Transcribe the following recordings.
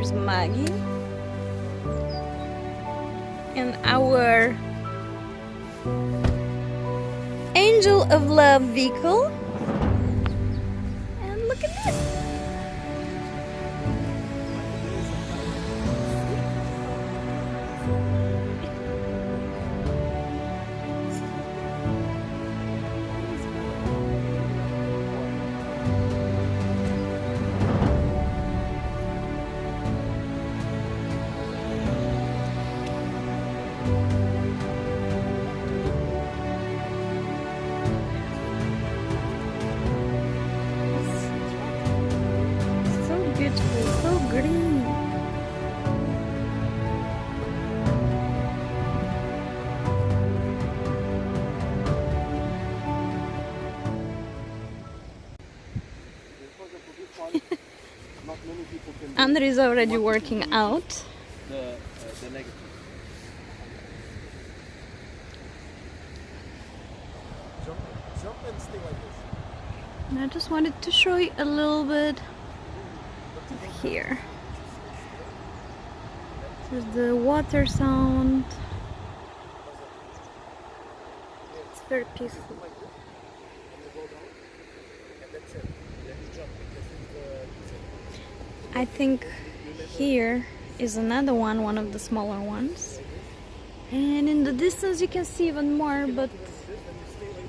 there's Maggie and our Angel of Love vehicle. And look at this. Beautiful, so green. André is already working out. The negative. Jump and stay like this. And I just wanted to show you a little bit here. There's the water sound. It's very peaceful. I think here is another one of the smaller ones. And in the distance you can see even more, but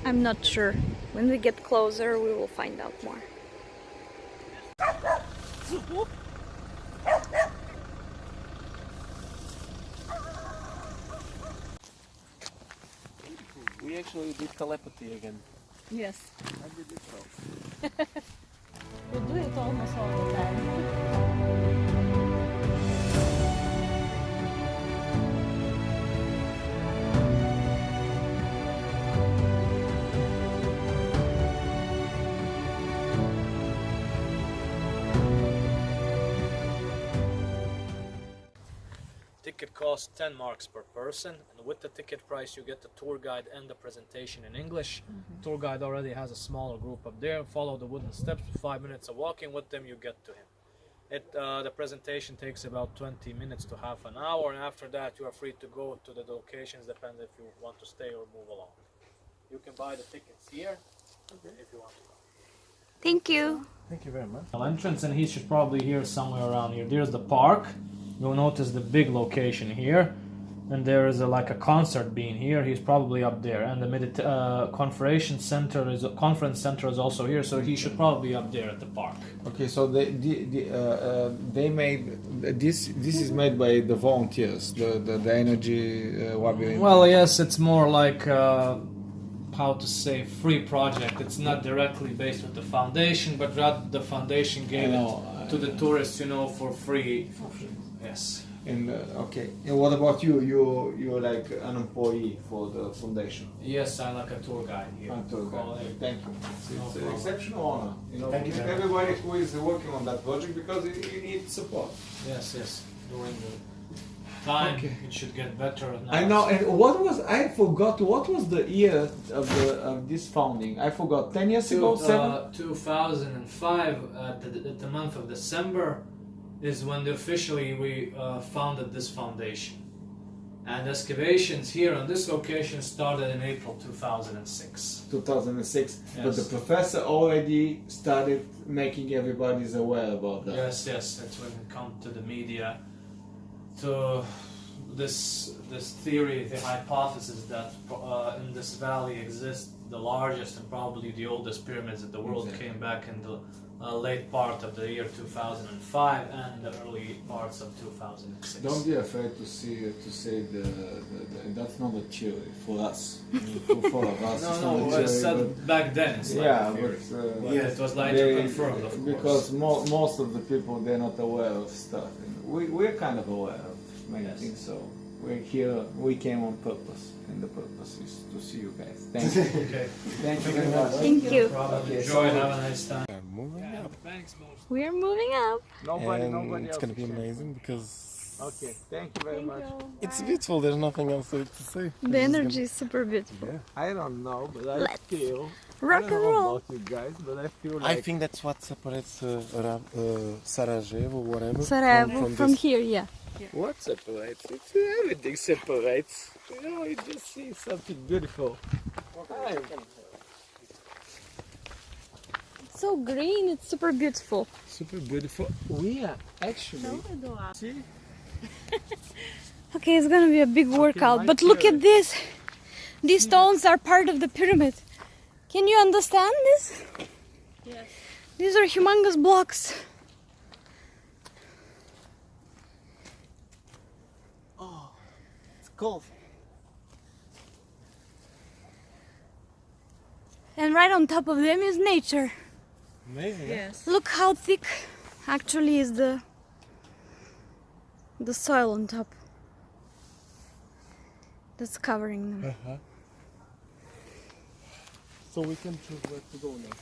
I'm not sure. When we get closer we will find out more. We actually did telepathy again. Yes. I did it well. We do it almost all the time. Ticket costs 10 marks per person, and with the ticket price you get the tour guide and the presentation in English. Tour guide already has a smaller group up there. Follow the wooden steps. For 5 minutes of walking with them you get to him. The presentation takes about 20 minutes to half an hour, and after that you are free to go to the locations, depends if you want to stay or move along. You can buy the tickets here if you want to go. Thank you. Thank you very much. Entrance, and he should probably here somewhere around here. There's the park. You'll notice the big location here, and there is like a concert being here. He's probably up there, and the conference center is also here, so he should probably be up there at the park. Okay, so they made this is made by the volunteers, the energy labyrinth. Well, yes, it's more like how to say free project. It's not directly based with the foundation, but rather the foundation gave it to the tourists, for free. Yes. And okay, and what about you? You're like an employee for the foundation. Yes, I'm like a tour guide here. Thank you. It's an exceptional honor. Thank you. Everybody who is working on that project, because you need support. Yes. During the time, it should get better. Now. I know. And I forgot. What was the year of this founding? I forgot. 10 years ago. 2005. At the month of December is when officially we founded this foundation. And excavations here on this location started in April 2006. 2006, Yes. but the professor already started making everybody aware about that. Yes, that's when it comes to the media, to this theory, the hypothesis that in this valley exists the largest and probably the oldest pyramids that the world came back in the late part of the year 2005 and the early parts of 2006. Don't be afraid to say the that's not a theory for us. For of us, it's not a it was theory, said back then. It's like yeah, a theory. but It was later confirmed, of course. because most of the people, they're not aware of stuff. And we're kind of aware of many things, so we're here. We came on purpose, and the purpose is to see you guys. Thank you. Okay. Thank you very much. Thank you. Enjoy. Have a nice time. Moving up. Thanks, most. We are moving up. And it's gonna be amazing because Okay, thank you very much. It's beautiful, there's nothing else to say. The energy is super beautiful. Yeah. I don't know, but I Let's feel. rock I and don't know roll. about you guys, but I feel I like think that's what separates Sarajevo, whatever, Sarajevo from this. here, yeah. what separates? It's everything separates. You know, you just see something beautiful. It's so green, it's super beautiful. Super beautiful. We are actually. See? Okay, it's gonna be a big workout, right but look here. at this. These stones are part of the pyramid. Can you understand this? Yes. These are humongous blocks. It's cold. And right on top of them is nature. Amazing. Yes. Look how thick actually is the soil on top. That's covering them. Uh-huh. So we can choose where to go now.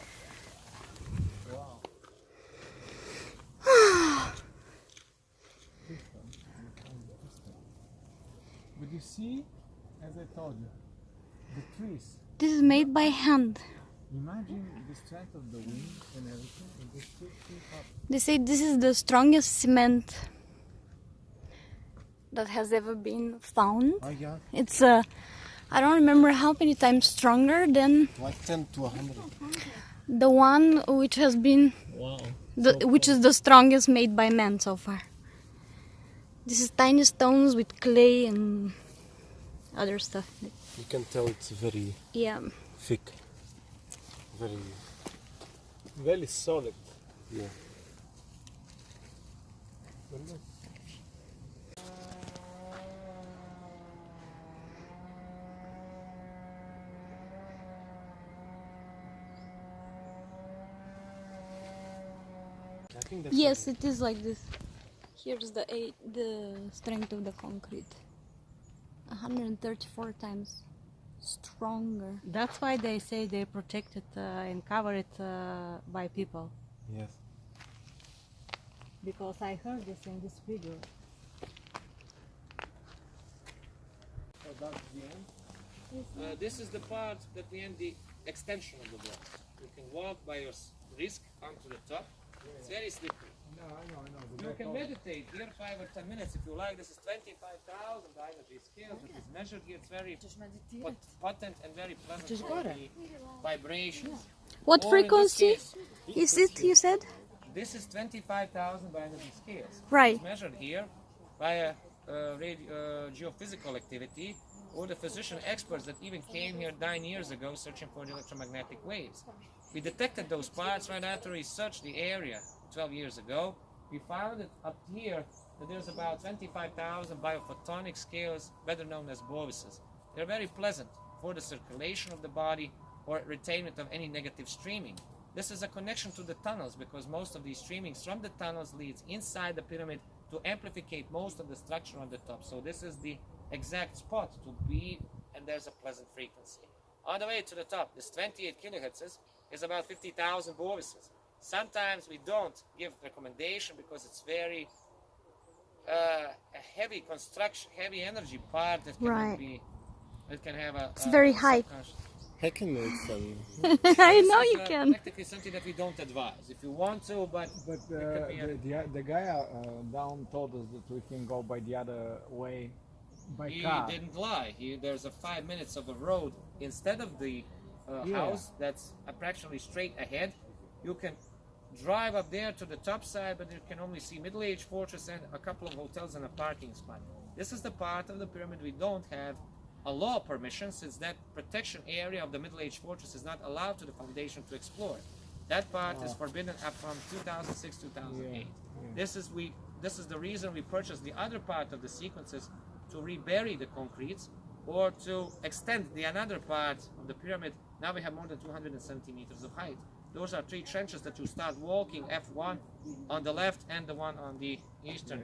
But you see, as I told you, the trees. This is made by hand. Imagine the strength of the wind and everything, and just keep up. They say this is the strongest cement that has ever been found. Oh yeah, It's I don't remember how many times stronger than like 10 to 100. the one which has been Wow. which is the strongest made by man so far. This is tiny stones with clay and other stuff. You can tell it's very Yeah. thick. Very, Very solid. yeah. I think that's Yes, it is like this. Here's the strength of the concrete. 134 times stronger. That's why they say they protect it and cover it by people. Yes. Because I heard this in this video. This is the part that we end the extension of the blocks. You can walk by your risk onto the top. It's very slippery. No, I know. You can meditate here 5 or 10 minutes if you like. This is 25,000 energy scales. It is measured here. It's very potent and very pleasant for the vibrations. What Or in this frequency case, is it, you said? this is 25,000 by energy scales. Right. It's measured here by a geophysical activity, or the physician experts that even came here 9 years ago searching for the electromagnetic waves. We detected those parts right after we searched the area 12 years ago. We found it up here that there's about 25,000 biophotonic scales, better known as boluses. They're very pleasant for the circulation of the body or retainment of any negative streaming. This is a connection to the tunnels because most of these streamings from the tunnels leads inside the pyramid to amplify most of the structure on the top. So this is the exact spot to be, and there's a pleasant frequency. On the way to the top, this 28 kilohertz is about 50,000 boluses. Sometimes we don't give recommendation because it's very a heavy construction, heavy energy part that cannot Right. be. It can have a. It's very high. I can make some. I know This you is, can. Practically something that we don't advise. If you want to, but But it could be a- the guy down told us that we can go by the other way by he car. didn't lie. There's a 5 minutes of a road instead of the Yeah. house that's approximately straight ahead. You can drive up there to the top side, but you can only see middle-aged fortress and a couple of hotels and a parking spot. This is the part of the pyramid we don't have a law permission, since that protection area of the middle-aged fortress is not allowed to the foundation to explore. That part is forbidden up from 2006, 2008. This is the reason we purchased the other part of the sequences to rebury the concretes or to extend the another part of the pyramid. Now we have more than 270 meters of height. Those are 3 trenches that you start walking, F1 on the left and the one on the eastern,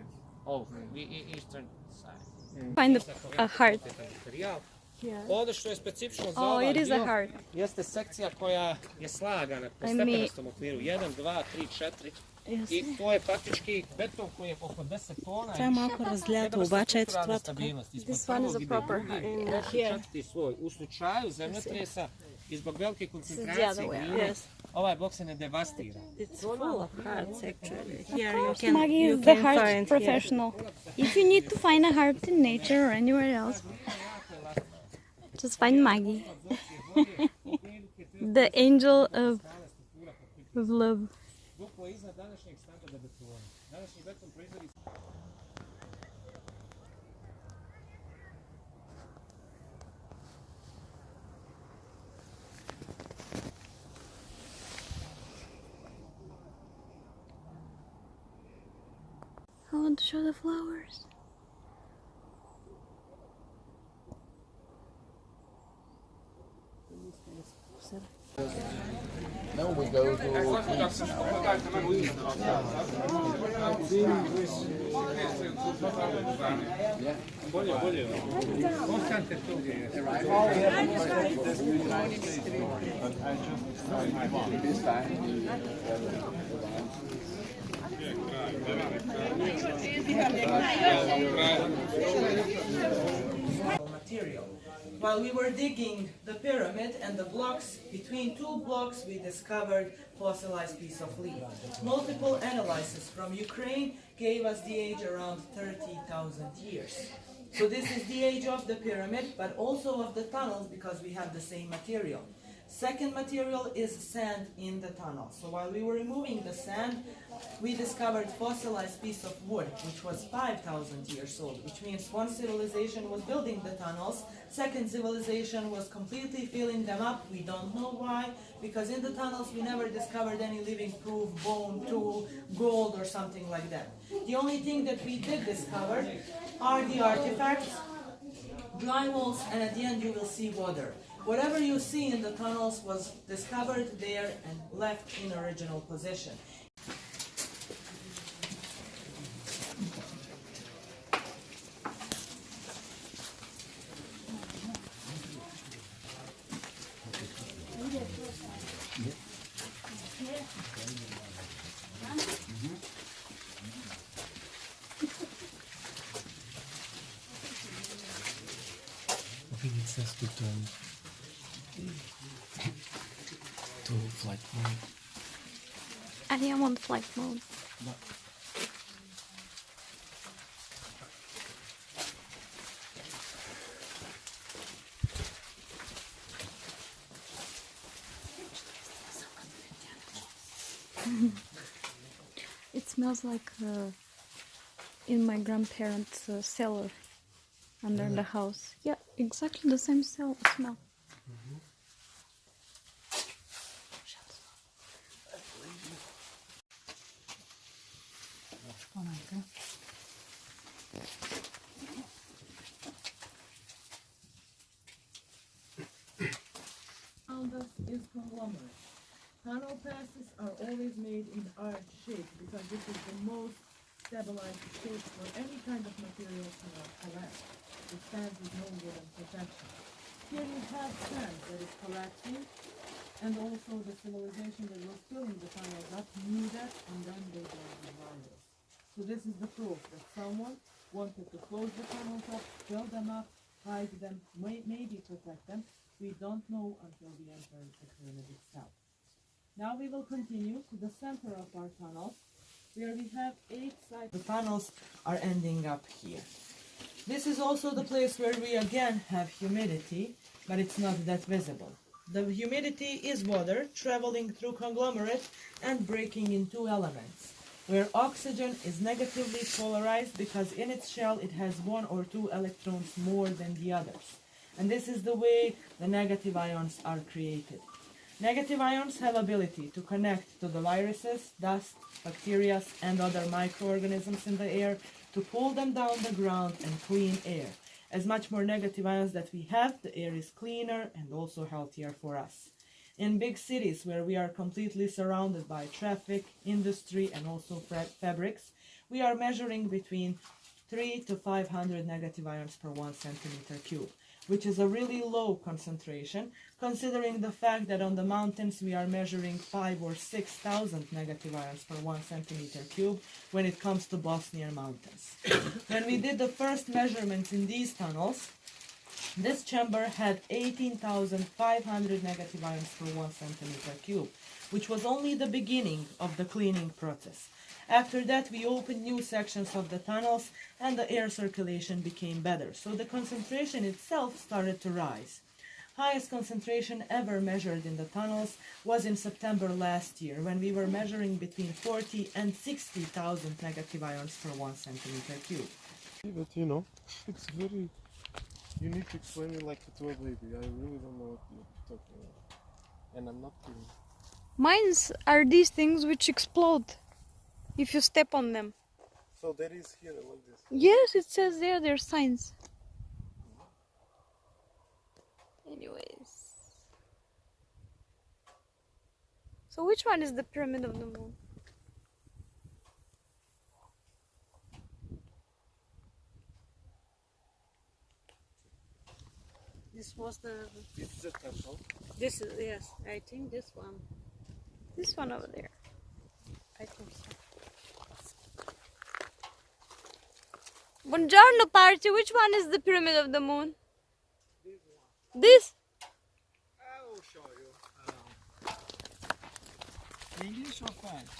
eastern side. Find a heart. Ovdje što je specifično za Oh, ovaj it is a dio heart. jeste sekcija koja je slagana po I stepenostom okviru. 1, 2, 3, 4. И то je praktički beton koji je oko 10 tona. Трябва малко разлято, обаче ето това така. This one is a proper in here. U slučaju zemljotresa i zbog velike This is the koncentracije other way. gline, Yes. ovaj blok se ne devastira. It's full of hearts actually. Here Of course, Maggie is the heart professional. If you need to find a heart in nature or anywhere else, just find Maggie. The angel of love. Duplo iznad današnjeg standarda betona. Današnji beton proizvodi I want to show the flowers. Now we go to east material. While we were digging the pyramid and the blocks, between two blocks we discovered fossilized piece of leaf. Multiple analyses from Ukraine gave us the age around 30,000 years. So this is the age of the pyramid, but also of the tunnels because we have the same material. Second material is sand in the tunnel. So while we were removing the sand, we discovered fossilized piece of wood, which was 5,000 years old, which means one civilization was building the tunnels, second civilization was completely filling them up. We don't know why, because in the tunnels we never discovered any living proof, bone, tool, gold or something like that. The only thing that we did discover are the artifacts, dry walls, and at the end you will see water. Whatever you see in the tunnels was discovered there and left in original position. I think it says to turn to flight mode. I am on flight mode. It smells like in my grandparents' cellar under the house. Yeah, exactly the same smell. Around us is conglomerate. Tunnel passes are always made in arch shape because this is the most stabilized shape for any kind of material to not collapse. It stands with no wooden protection. Here you have sand that is collapsing, and also the civilization that was filling the tunnels up knew that, and then they built the wires. So this is the proof that someone wanted to close the tunnels up, fill them up, hide them, maybe protect them. We don't know until we enter the pyramid itself. Now we will continue to the center of our tunnels, where we have 8 sides. The tunnels are ending up here. This is also the place where we again have humidity, but it's not that visible. The humidity is water traveling through conglomerate and breaking in 2 elements, where oxygen is negatively polarized because in its shell it has 1 or 2 electrons more than the others. And this is the way the negative ions are created. Negative ions have ability to connect to the viruses, dust, bacteria, and other microorganisms in the air to pull them down the ground and clean air. As much more negative ions that we have, the air is cleaner and also healthier for us. In big cities where we are completely surrounded by traffic, industry, and also fabrics, we are measuring between 3 to 500 negative ions per 1 centimeter cube. which is a really low concentration, considering the fact that on the mountains we are measuring 5 or 6,000 negative ions per 1 centimeter cube when it comes to Bosnian mountains. When we did the first measurements in these tunnels, this chamber had 18,500 negative ions per 1 centimeter cube, which was only the beginning of the cleaning process. After that, we opened new sections of the tunnels and the air circulation became better, so the concentration itself started to rise. Highest concentration ever measured in the tunnels was in September last year, when we were measuring between 40 and 60,000 negative ions per 1 centimeter cube. But you know, it's very... You need to explain it like to a baby. I really don't know what you're talking about. And I'm not kidding. Mines are these things which explode if you step on them. So that is here like this. Yes, it says there, there's signs. Anyways. So which one is the Pyramid of the Moon? This was the. This is a temple. This is, yes, I think this one. This one over there. I think so. Buongiorno party, which one is the Pyramid of the Moon? This? I will show you. English or French?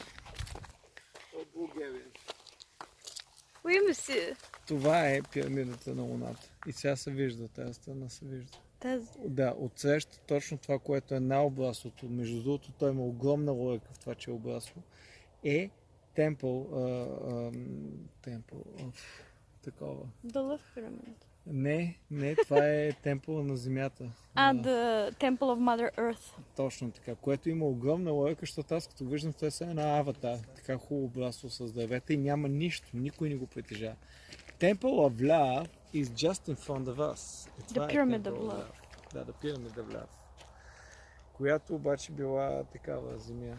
Or Bulgarian? Oui, monsieur. Това е пирамидата на Луната. И сега се вижда, тази страна се вижда. Тази. Да, отсреща точно това, което е най-обраслото. Между другото, той има огромна логика в това, че е обрасло. Е темпъл, такова. The Love Pyramid. Не, това е темпъл на Земята. The Temple of Mother Earth. Точно така, което има огромна логика, защото аз като виждам, това е една аватар, така хубаво обрасло с дървета и няма нищо, никой не го притежава. Temple of Love is just in front of us. The Pyramid of Love. Да, the Pyramid of Love. Която обаче била такава земя,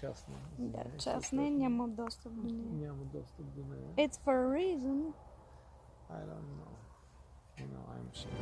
частна. Да, частна и няма достъп до нея. Няма достъп до нея. It's for a reason. I don't know. You know, I'm sure.